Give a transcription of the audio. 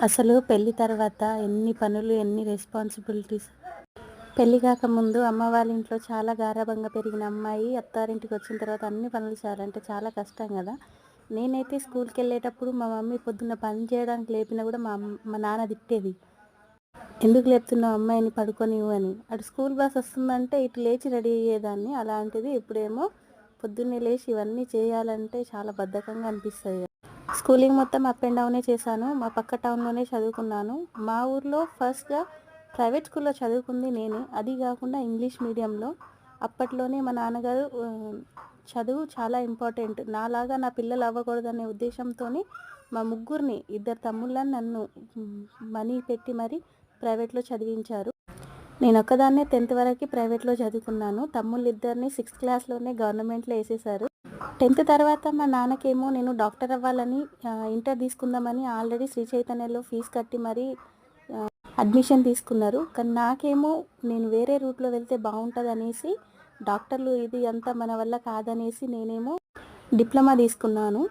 అసలు పెళ్లి తర్వాత ఎన్ని పనులు, ఎన్ని రెస్పాన్సిబిలిటీస్. పెళ్లి కాకముందు అమ్మ వాళ్ళ ఇంట్లో చాలా గారాబంగా పెరిగిన అమ్మాయి అత్తారింటికి వచ్చిన తర్వాత అన్ని పనులు చేయాలంటే చాలా కష్టం కదా. నేనైతే స్కూల్కి వెళ్ళేటప్పుడు మా మమ్మీ పొద్దున్న పని చేయడానికి లేపినా కూడా మా నాన్న తిట్టేది, ఎందుకు లేపుతున్నావు అమ్మాయిని, పడుకోనివ్వు అని. అటు స్కూల్ బస్ వస్తుందంటే ఇటు లేచి రెడీ అయ్యేదాన్ని. అలాంటిది ఇప్పుడేమో పొద్దున్నే లేచి ఇవన్నీ చేయాలంటే చాలా బద్ధకంగా అనిపిస్తుంది. స్కూలింగ్ మొత్తం అప్ అండ్ డౌనే చేశాను. మా పక్క టౌన్లోనే చదువుకున్నాను. మా ఊర్లో ఫస్ట్గా ప్రైవేట్ స్కూల్లో చదువుకుంది నేనే, అది కాకుండా ఇంగ్లీష్ మీడియంలో. అప్పట్లోనే మా నాన్నగారు చదువు చాలా ఇంపార్టెంట్, నాలాగా నా పిల్లలు అవ్వకూడదనే ఉద్దేశంతో మా ముగ్గురిని, ఇద్దరు తమ్ముళ్ళని నన్ను మనీ పెట్టి మరీ ప్రైవేట్లో చదివించారు. నేను ఒక్కదాన్నే 10th వరకు ప్రైవేట్లో చదువుకున్నాను. తమ్ముళ్ళు ఇద్దరిని 6th క్లాస్లోనే గవర్నమెంట్లో వేసేశారు. 10th తర్వాత మా నాన్నకేమో నేను డాక్టర్ అవ్వాలని ఇంటర్ తీసుకుందామని ఆల్రెడీ శ్రీ చైతన్యలో ఫీజు కట్టి మరీ అడ్మిషన్ తీసుకున్నారు. కానీ నాకేమో నేను వేరే రూట్లో వెళ్తే బాగుంటుంది అనేసి, డాక్టర్లు ఇది అంతా మన వల్ల కాదనేసి నేనేమో డిప్లొమా తీసుకున్నాను.